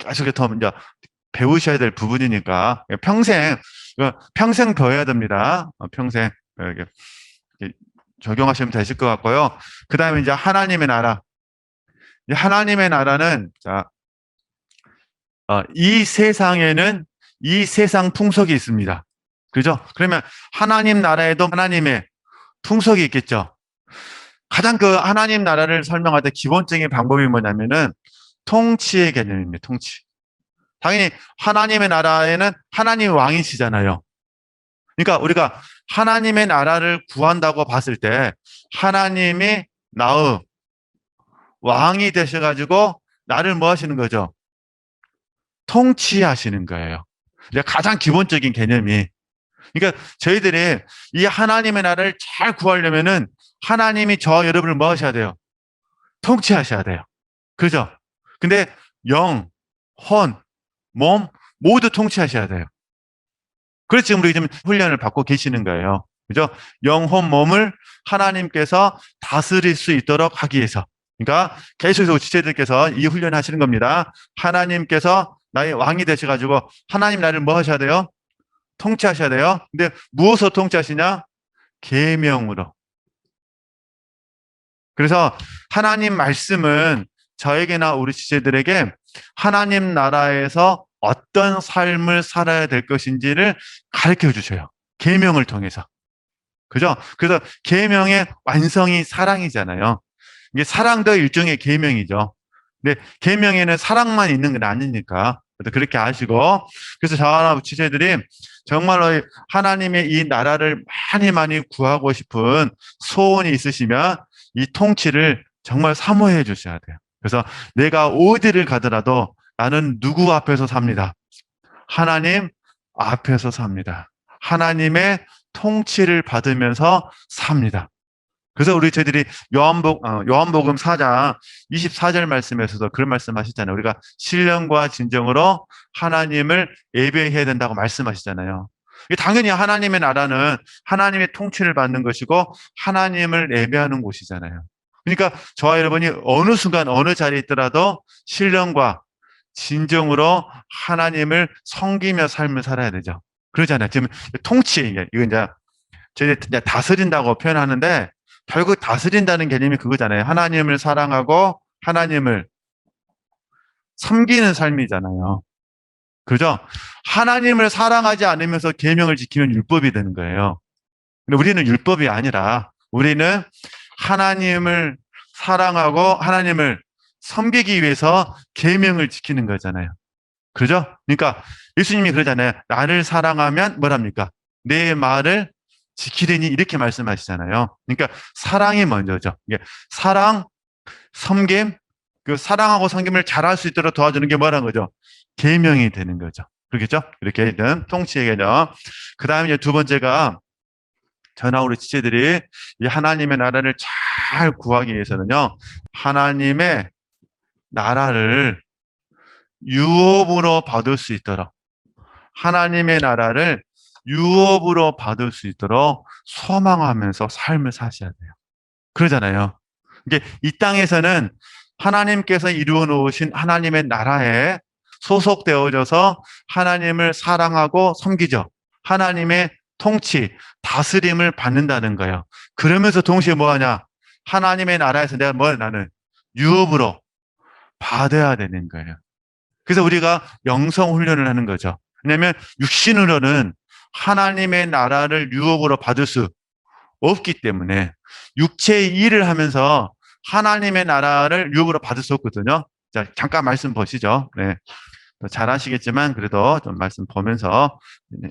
계속 더 이제 배우셔야 될 부분이니까 평생 배워야 됩니다. 평생 이렇게 적용하시면 되실 것 같고요. 그 다음에 이제 하나님의 나라. 하나님의 나라는 자, 이 세상에는 이 세상 풍속이 있습니다. 그죠? 그러면 하나님 나라에도 하나님의 풍속이 있겠죠. 가장 그 하나님 나라를 설명할 때 기본적인 방법이 뭐냐면은 통치의 개념입니다. 통치. 당연히 하나님의 나라에는 하나님 왕이시잖아요. 그러니까 우리가 하나님의 나라를 구한다고 봤을 때 하나님이 나의 왕이 되셔가지고 나를 뭐 하시는 거죠? 통치하시는 거예요. 이제 가장 기본적인 개념이. 그러니까 저희들이 이 하나님의 나라를 잘 구하려면은 하나님이 저 여러분을 뭐 하셔야 돼요? 통치하셔야 돼요. 그죠? 근데 영, 혼, 몸 모두 통치하셔야 돼요. 그래서 지금 우리 좀 훈련을 받고 계시는 거예요. 그죠? 영혼, 몸을 하나님께서 다스릴 수 있도록 하기 위해서. 그러니까 계속해서 지체들께서 이 훈련을 하시는 겁니다. 하나님께서 나의 왕이 되셔가지고 하나님 나를 뭐 하셔야 돼요? 통치하셔야 돼요. 근데 무엇으로 통치하시냐? 계명으로. 그래서 하나님 말씀은 저에게나 우리 지체들에게 하나님 나라에서 어떤 삶을 살아야 될 것인지를 가르쳐 주셔요. 계명을 통해서. 그죠? 그래서 계명의 완성이 사랑이잖아요. 이게 사랑도 일종의 계명이죠. 근데 계명에는 사랑만 있는 건 아니니까. 그렇게 아시고. 그래서 저와 지체들이 정말로 하나님의 이 나라를 많이 많이 구하고 싶은 소원이 있으시면 이 통치를 정말 사모해 주셔야 돼요. 그래서 내가 어디를 가더라도 나는 누구 앞에서 삽니다. 하나님 앞에서 삽니다. 하나님의 통치를 받으면서 삽니다. 그래서 저희들이 요한복음 4장 24절 말씀에서도 그런 말씀 하시잖아요. 우리가 신령과 진정으로 하나님을 예배해야 된다고 말씀하시잖아요. 당연히 하나님의 나라는 하나님의 통치를 받는 것이고 하나님을 예배하는 곳이잖아요. 그러니까 저와 여러분이 어느 순간 어느 자리에 있더라도 신령과 진정으로 하나님을 섬기며 삶을 살아야 되죠. 그러잖아요. 지금 통치, 이거 이제 저희 다스린다고 표현하는데 결국 다스린다는 개념이 그거잖아요. 하나님을 사랑하고 하나님을 섬기는 삶이잖아요. 그죠? 하나님을 사랑하지 않으면서 계명을 지키면 율법이 되는 거예요. 근데 우리는 율법이 아니라 우리는 하나님을 사랑하고 하나님을 섬기기 위해서 계명을 지키는 거잖아요. 그죠? 그러니까 예수님이 그러잖아요. 나를 사랑하면 뭐랍니까? 내 말을 지키리니 이렇게 말씀하시잖아요. 그러니까 사랑이 먼저죠. 이게 사랑, 섬김, 그 사랑하고 섬김을 잘할 수 있도록 도와주는 게 뭐라는 거죠? 계명이 되는 거죠. 그렇겠죠? 이렇게 된 통치의 개념. 그 다음에 이제 두 번째가 저나 우리 지체들이 이 하나님의 나라를 잘 구하기 위해서는요, 하나님의 나라를 유업으로 받을 수 있도록, 하나님의 나라를 유업으로 받을 수 있도록 소망하면서 삶을 사셔야 돼요. 그러잖아요. 이게 이 땅에서는 하나님께서 이루어 놓으신 하나님의 나라에 소속되어져서 하나님을 사랑하고 섬기죠. 하나님의 통치, 다스림을 받는다는 거예요. 그러면서 동시에 뭐 하냐? 하나님의 나라에서 나는 유업으로 받아야 되는 거예요. 그래서 우리가 영성 훈련을 하는 거죠. 왜냐하면 육신으로는 하나님의 나라를 유업으로 받을 수 없기 때문에 육체의 일을 하면서 하나님의 나라를 유업으로 받을 수 없거든요. 자, 잠깐 말씀 보시죠. 네. 잘 아시겠지만 그래도 좀 말씀 보면서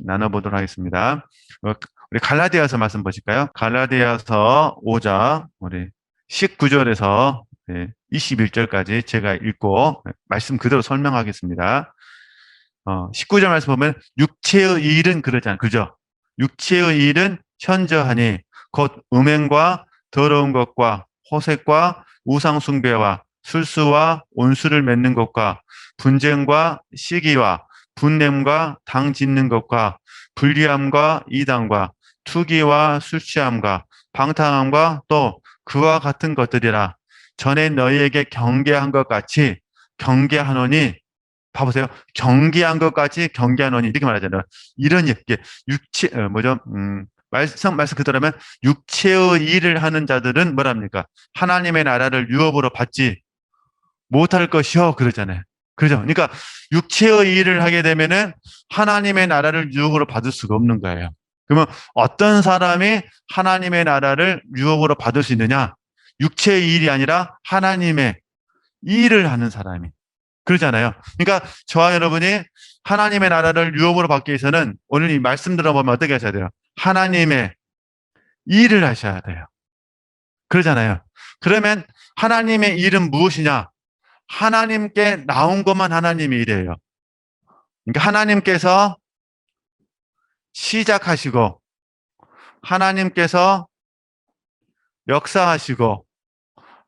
나눠보도록 하겠습니다. 우리 갈라디아서 말씀 보실까요? 갈라디아서 5장 우리 19절에서 21절까지 제가 읽고 말씀 그대로 설명하겠습니다. 19절 말씀 보면 육체의 일은 그러잖아요. 그죠? 육체의 일은 현저하니 곧 음행과 더러운 것과 호색과 우상숭배와 술수와 온수를 맺는 것과 분쟁과 시기와 분냄과 당 짓는 것과 불리함과 이단과 투기와 술 취함과 방탕함과 또 그와 같은 것들이라 전에 너희에게 경계한 것 같이 경계하노니 봐보세요. 경계한 것까지 경계하노니 이렇게 말하잖아요. 이런 이게 육체 뭐죠? 말씀 그대로면 육체의 일을 하는 자들은 뭐랍니까? 하나님의 나라를 유업으로 받지 못할 것이요 그러잖아요. 그죠? 그러니까 육체의 일을 하게 되면은 하나님의 나라를 유업으로 받을 수가 없는 거예요. 그러면 어떤 사람이 하나님의 나라를 유업으로 받을 수 있느냐? 육체의 일이 아니라 하나님의 일을 하는 사람이. 그러잖아요. 그러니까 저와 여러분이 하나님의 나라를 유업으로 받기 위해서는 오늘 이 말씀 들어보면 어떻게 하셔야 돼요? 하나님의 일을 하셔야 돼요. 그러잖아요. 그러면 하나님의 일은 무엇이냐? 하나님께 나온 것만 하나님의 일이에요. 그러니까 하나님께서 시작하시고 하나님께서 역사하시고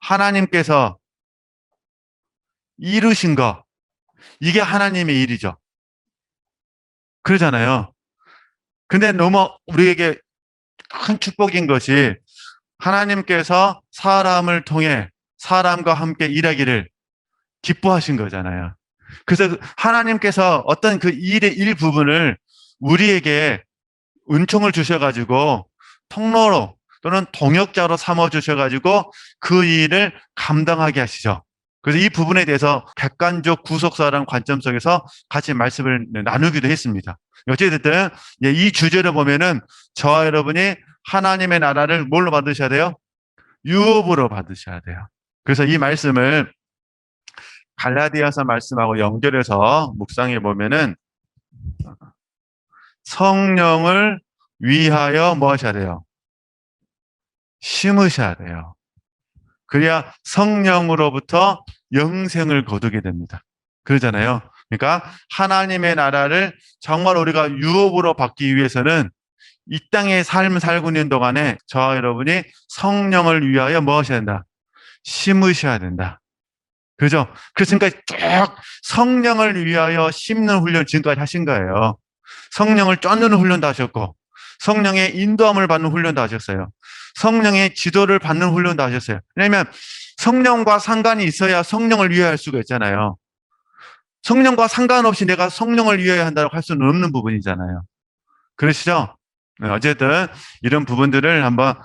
하나님께서 이루신 것 이게 하나님의 일이죠. 그러잖아요. 근데 너무 우리에게 큰 축복인 것이 하나님께서 사람을 통해 사람과 함께 일하기를 기뻐하신 거잖아요. 그래서 하나님께서 어떤 그 일의 일부분을 우리에게 은총을 주셔가지고 통로로 또는 동역자로 삼아 주셔가지고 그 일을 감당하게 하시죠. 그래서 이 부분에 대해서 객관적 구속사라는 관점 속에서 같이 말씀을 나누기도 했습니다. 어쨌든 이 주제를 보면은 저와 여러분이 하나님의 나라를 뭘로 받으셔야 돼요? 유업으로 받으셔야 돼요. 그래서 이 말씀을 갈라디아서 말씀하고 연결해서 묵상해 보면은 성령을 위하여 뭐 하셔야 돼요? 심으셔야 돼요. 그래야 성령으로부터 영생을 거두게 됩니다. 그러잖아요. 그러니까 하나님의 나라를 정말 우리가 유업으로 받기 위해서는 이 땅의 삶을 살고 있는 동안에 저와 여러분이 성령을 위하여 뭐 하셔야 된다? 심으셔야 된다. 그죠? 그래서 지금까지 쭉 성령을 위하여 심는 훈련 지금까지 하신 거예요. 성령을 쫓는 훈련도 하셨고 성령의 인도함을 받는 훈련도 하셨어요. 성령의 지도를 받는 훈련도 하셨어요. 왜냐하면 성령과 상관이 있어야 성령을 위하여 수가 있잖아요. 성령과 상관없이 내가 성령을 위하여 한다고 할 수는 없는 부분이잖아요. 그러시죠? 네, 어쨌든 이런 부분들을 한번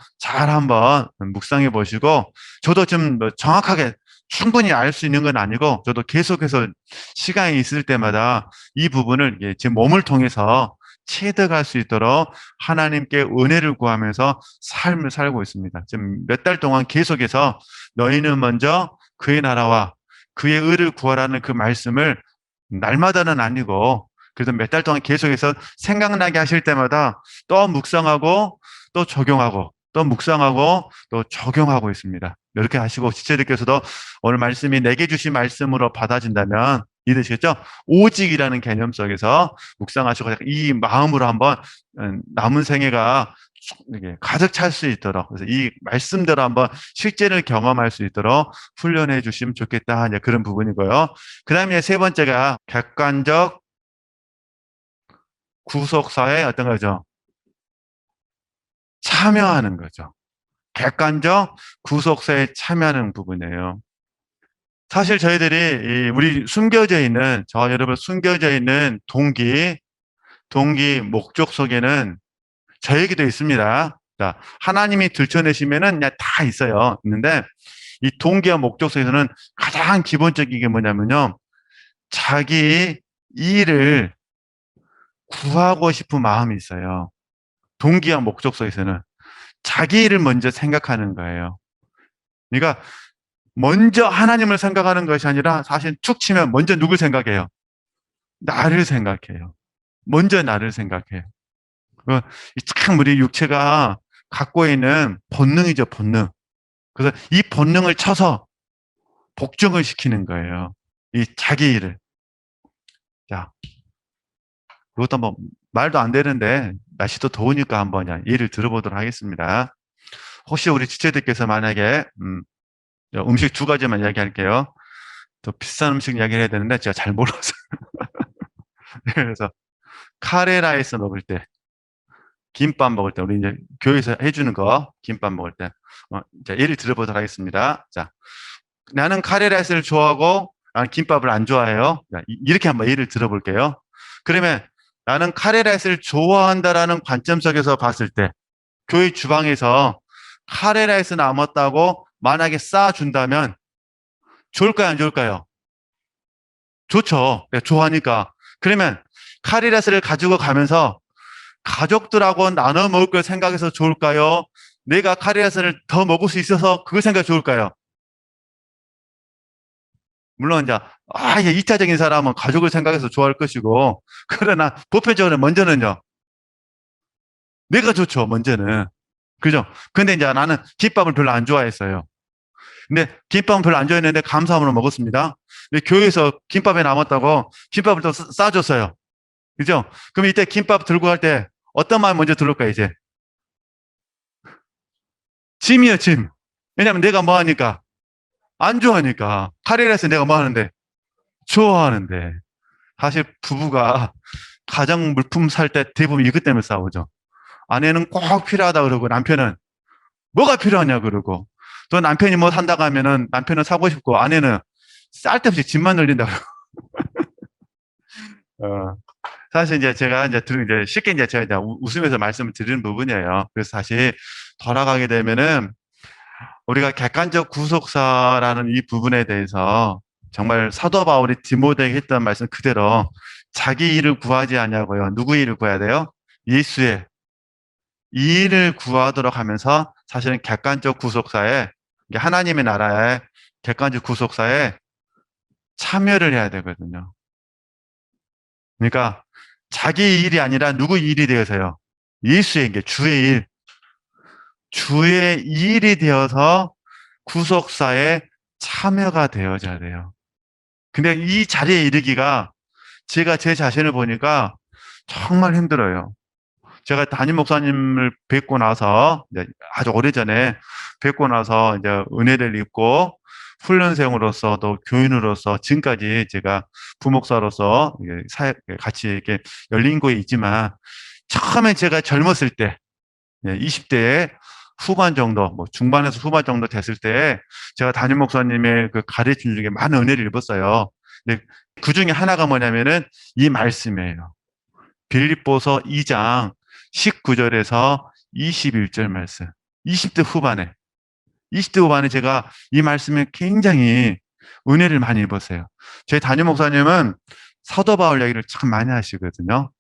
묵상해 보시고 저도 좀 정확하게 충분히 알 수 있는 건 아니고 저도 계속해서 시간이 있을 때마다 이 부분을 제 몸을 통해서 체득할 수 있도록 하나님께 은혜를 구하면서 삶을 살고 있습니다. 지금 몇 달 동안 계속해서 너희는 먼저 그의 나라와 그의 의를 구하라는 그 말씀을 날마다는 아니고 그래서 몇 달 동안 계속해서 생각나게 하실 때마다 또 묵상하고 또 적용하고 또 묵상하고 또 적용하고 있습니다. 이렇게 하시고 지체들께서도 오늘 말씀이 내게 주신 말씀으로 받아진다면 이해되시겠죠? 오직이라는 개념 속에서 묵상하시고 이 마음으로 한번 남은 생애가 가득 찰 수 있도록 그래서 이 말씀대로 한번 실제를 경험할 수 있도록 훈련해 주시면 좋겠다 그런 부분이고요. 그 다음에 세 번째가 객관적 구속사에 어떤 거죠? 참여하는 거죠. 객관적 구속사에 참여하는 부분이에요. 사실 저희들이 우리 숨겨져 있는 저와 여러분 숨겨져 있는 동기 목적 속에는 저에게도 있습니다. 자, 하나님이 들춰내시면은 그냥 다 있어요. 있는데 이 동기와 목적 속에서는 가장 기본적인 게 뭐냐면요. 자기 일을 구하고 싶은 마음이 있어요. 동기와 목적 속에서는 자기 일을 먼저 생각하는 거예요. 그러니까 먼저 하나님을 생각하는 것이 아니라 사실 툭 치면 먼저 누굴 생각해요? 나를 생각해요. 먼저 나를 생각해요. 참 우리 육체가 갖고 있는 본능이죠, 본능. 그래서 이 본능을 쳐서 복종을 시키는 거예요. 이 자기 일을. 자, 그것도 뭐 말도 안 되는데 날씨도 더우니까 한번 예를 들어보도록 하겠습니다. 혹시 우리 지체들께서 만약에 음식 두 가지만 이야기할게요. 더 비싼 음식 이야기를 해야 되는데 제가 잘 몰라서 그래서 카레라이스 먹을 때, 김밥 먹을 때 우리 이제 교회에서 해주는 거 김밥 먹을 때 자, 예를 들어보도록 하겠습니다. 자, 나는 카레라이스를 좋아하고 나는 김밥을 안 좋아해요. 이렇게 한번 예를 들어볼게요. 그러면 나는 카레라이스를 좋아한다라는 관점 속에서 봤을 때 교회 주방에서 카레라이스 남았다고 만약에 쌓아준다면 좋을까요, 안 좋을까요? 좋죠. 네, 좋아하니까. 그러면 카레라이스를 가지고 가면서 가족들하고 나눠 먹을 걸 생각해서 좋을까요? 내가 카레라이스를 더 먹을 수 있어서 그걸 생각 좋을까요? 물론 이제 이게 이타적인 사람은 가족을 생각해서 좋아할 것이고, 그러나 보편적으로 먼저는요, 내가 좋죠, 먼저는. 그죠? 근데 이제 나는 김밥을 별로 안 좋아했어요. 근데 김밥은 별로 안 좋아했는데 감사함으로 먹었습니다. 근데 교회에서 김밥이 남았다고 김밥을 또 싸줬어요. 그죠? 그럼 이때 김밥 들고 갈 때 어떤 마음 먼저 들을까, 이제? 짐이요, 짐. 왜냐면 내가 뭐 하니까? 안 좋아하니까. 카레라이스 내가 뭐 하는데? 좋아하는데. 사실 부부가 가정 물품 살 때 대부분 이것 때문에 싸우죠. 아내는 꼭 필요하다 그러고 남편은 뭐가 필요하냐 그러고 또 남편이 뭐 산다고 하면은 남편은 사고 싶고 아내는 쓸데없이 집만 늘린다 그러고. 어, 사실 이제 제가 이제 쉽게 이제 제가 이제 웃으면서 말씀을 드리는 부분이에요. 그래서 다시 돌아가게 되면은 우리가 객관적 구속사라는 이 부분에 대해서 정말 사도 바울이 디모데에게 했던 말씀 그대로 자기 일을 구하지 않냐고요. 누구 일을 구해야 돼요? 예수의 이 일을 구하도록 하면서 사실은 객관적 구속사에 하나님의 나라의 객관적 구속사에 참여를 해야 되거든요. 그러니까 자기 일이 아니라 누구 일이 되어서요. 예수의 게 주의 일, 주의 일이 되어서 구속사에 참여가 되어져야 돼요. 근데 이 자리에 이르기가 제가 제 자신을 보니까 정말 힘들어요. 제가 담임 목사님을 뵙고 나서 이제 아주 오래전에 뵙고 나서 이제 은혜를 입고 훈련생으로서 또 교인으로서 지금까지 제가 부목사로서 같이 이렇게 열린 곳에 있지만 처음에 제가 젊었을 때 20대 후반 정도, 뭐 중반에서 후반 정도 됐을 때 제가 담임 목사님의 그 가르침 중에 많은 은혜를 입었어요. 근데 그 중에 하나가 뭐냐면은 이 말씀이에요. 빌립보서 2장 19절에서 21절 말씀. 20대 후반에. 20대 후반에 제가 이 말씀에 굉장히 은혜를 많이 입었어요. 저희 담임 목사님은 사도 바울 얘기를 참 많이 하시거든요.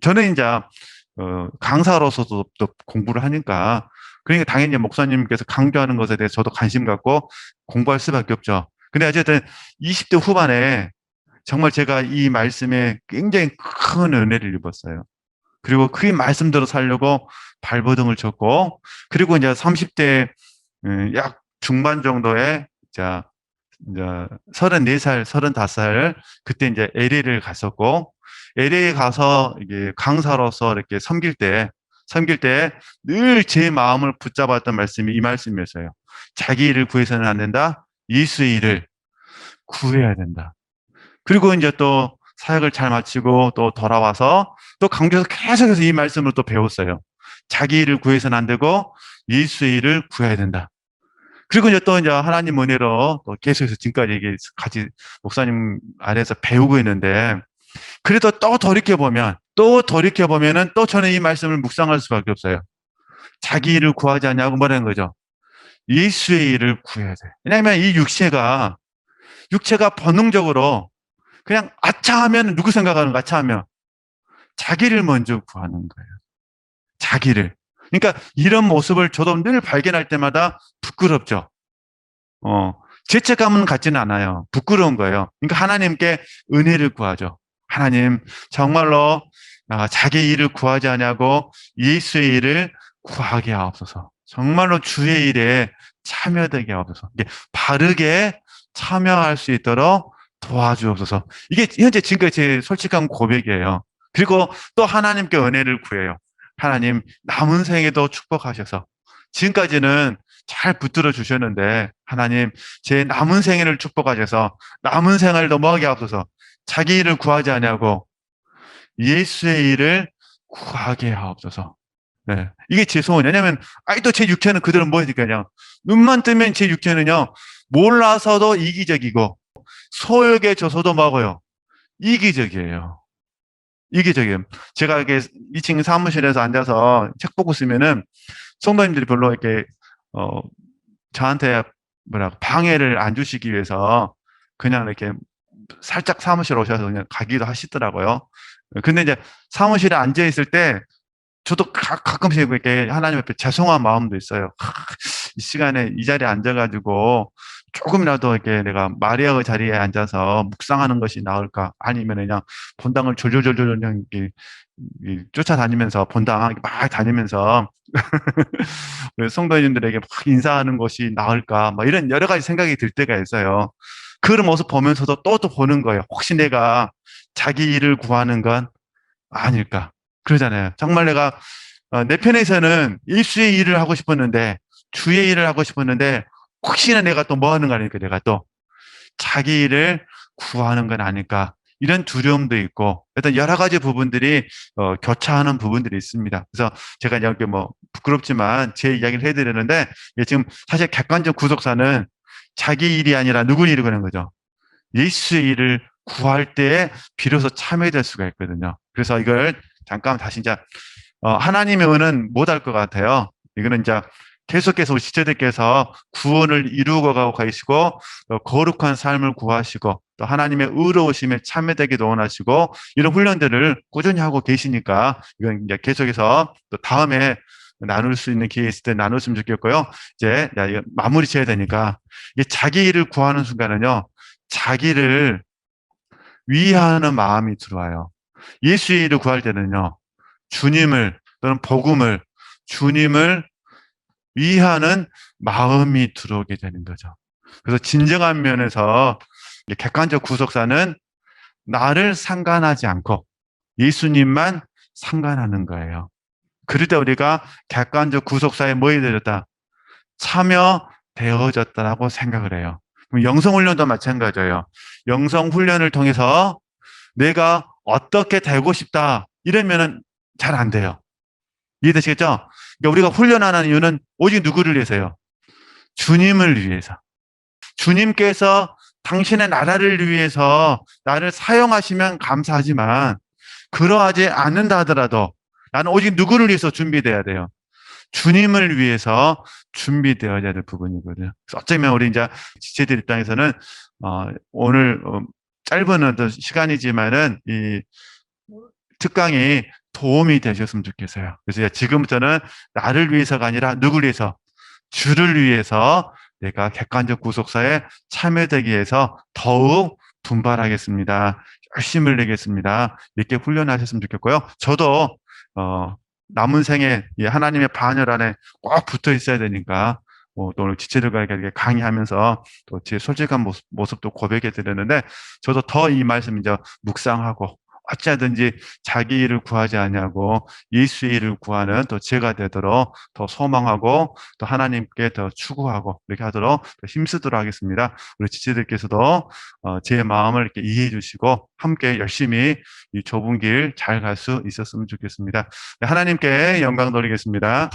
저는 이제 강사로서도 또 공부를 하니까 그러니까 당연히 목사님께서 강조하는 것에 대해서 저도 관심 갖고 공부할 수밖에 없죠. 근데 어쨌든 20대 후반에 정말 제가 이 말씀에 굉장히 큰 은혜를 입었어요. 그리고 그 말씀대로 살려고 발버둥을 쳤고, 그리고 이제 30대 약 중반 정도에 이제 34살, 35살 그때 이제 LA를 갔었고, LA 가서 이게 강사로서 이렇게 섬길 때 늘 제 마음을 붙잡았던 말씀이 이 말씀이었어요. 자기 일을 구해서는 안 된다. 예수의 일을 구해야 된다. 그리고 이제 또 사역을 잘 마치고 또 돌아와서 또 강조해서 계속해서 이 말씀을 또 배웠어요. 자기 일을 구해서는 안 되고 예수의 일을 구해야 된다. 그리고 이제 또 이제 하나님 은혜로 또 계속해서 지금까지 이게 같이 목사님 안에서 배우고 있는데 그래도 또 돌이켜보면은 또 저는 이 말씀을 묵상할 수밖에 없어요. 자기 일을 구하지 않냐고 뭐라는 거죠. 예수의 일을 구해야 돼. 왜냐하면 이 육체가 본능적으로 그냥 아차하면 누구 생각하는 거 아차하면 자기를 먼저 구하는 거예요. 자기를. 그러니까 이런 모습을 저도 늘 발견할 때마다 부끄럽죠. 죄책감은 갖지는 않아요. 부끄러운 거예요. 그러니까 하나님께 은혜를 구하죠. 하나님, 정말로 자기 일을 구하지 않냐고 예수의 일을 구하게 하옵소서. 정말로 주의 일에 참여되게 하옵소서. 바르게 참여할 수 있도록 도와주옵소서. 이게 현재 지금까지 제 솔직한 고백이에요. 그리고 또 하나님께 은혜를 구해요. 하나님, 남은 생에도 축복하셔서 지금까지는 잘 붙들어 주셨는데 하나님 제 남은 생애를 축복하셔서 남은 생활도 뭐하게 하옵소서. 자기 일을 구하지 않냐고 예수의 일을 구하게 하옵소서. 네. 이게 제 소원이에요. 왜냐면 아직도 제 육체는 그대로 뭐니까요. 눈만 뜨면 제 육체는요. 몰라서도 이기적이고 소에게 줘서도 먹어요. 이기적이에요. 이기적이에요. 제가 이렇게 2층 사무실에서 앉아서 책 보고 있으면은 성도님들이 별로 이렇게 어 저한테 방해를 안 주시기 위해서 그냥 이렇게 살짝 사무실 오셔서 그냥 가기도 하시더라고요. 근데 이제 사무실에 앉아 있을 때 저도 가끔씩 이렇게 하나님 앞에 죄송한 마음도 있어요. 이 시간에 이 자리에 앉아가지고 조금이라도 이렇게 내가 마리아의 자리에 앉아서 묵상하는 것이 나을까? 아니면 그냥 본당을 졸졸졸졸 그냥 이렇게 쫓아다니면서 본당 막 다니면서 우리 성도님들에게 막 인사하는 것이 나을까? 막 이런 여러 가지 생각이 들 때가 있어요. 그런 모습 보면서도 또 보는 거예요. 혹시 내가 자기 일을 구하는 건 아닐까? 그러잖아요. 정말 내가 내 편에서는 일수의 일을 하고 싶었는데 주의 일을 하고 싶었는데 혹시나 내가 또 뭐 하는 거 아닐까? 내가 또 자기 일을 구하는 건 아닐까? 이런 두려움도 있고 일단 여러 가지 부분들이 교차하는 부분들이 있습니다. 그래서 제가 이렇게 뭐 부끄럽지만 제 이야기를 해드리는데 지금 사실 객관적 구속사는 자기 일이 아니라 누구 일을 하는 거죠? 예수의 일을 구할 때에 비로소 참여될 수가 있거든요. 그래서 이걸 잠깐 다시 이제 하나님의 은은 못 할 것 같아요. 이거는 이제 계속해서 우리 지체들께서 구원을 이루고 가고 계시고 거룩한 삶을 구하시고 또 하나님의 의로우심에 참여되기도 원하시고 이런 훈련들을 꾸준히 하고 계시니까 이건 이제 계속해서 또 다음에 나눌 수 있는 기회 있을 때 나눴으면 좋겠고요. 이제 이거 마무리 지어야 되니까 이게 자기 일을 구하는 순간은요. 자기를 위하는 마음이 들어와요. 예수의 일을 구할 때는요. 주님을 또는 복음을 주님을 위하는 마음이 들어오게 되는 거죠. 그래서 진정한 면에서 객관적 구속사는 나를 상관하지 않고 예수님만 상관하는 거예요. 그럴 때 우리가 객관적 구속사에 뭐에 되었다? 참여되어졌다라고 생각을 해요. 영성훈련도 마찬가지예요. 영성훈련을 통해서 내가 어떻게 되고 싶다 이러면은 잘 안 돼요. 이해되시겠죠? 그러니까 우리가 훈련하는 이유는 오직 누구를 위해서요? 주님을 위해서. 주님께서 당신의 나라를 위해서 나를 사용하시면 감사하지만 그러하지 않는다 하더라도 나는 오직 누구를 위해서 준비돼야 돼요? 주님을 위해서 준비되어야 될 부분이거든요. 그래서 어쩌면 우리 이제 지체들 입장에서는 오늘 짧은 어떤 시간이지만은 이 특강이 도움이 되셨으면 좋겠어요. 그래서 지금부터는 나를 위해서가 아니라 누구를 위해서? 주를 위해서 내가 객관적 구속사에 참여되기 위해서 더욱 분발하겠습니다. 열심을 내겠습니다. 이렇게 훈련하셨으면 좋겠고요. 저도 남은 생에 하나님의 반열 안에 꼭 붙어 있어야 되니까 또 오늘 지체들과 이렇게 강의하면서 또 제 솔직한 모습도 고백해 드렸는데 저도 더 이 말씀 이제 묵상하고 어찌하든지 자기 일을 구하지 아니하고 예수의 일을 구하는 또 제가 되도록 더 소망하고 또 하나님께 더 추구하고 이렇게 하도록 힘쓰도록 하겠습니다. 우리 지체들께서도 제 마음을 이렇게 이해해 주시고 함께 열심히 이 좁은 길 잘 갈 수 있었으면 좋겠습니다. 네, 하나님께 영광 돌리겠습니다.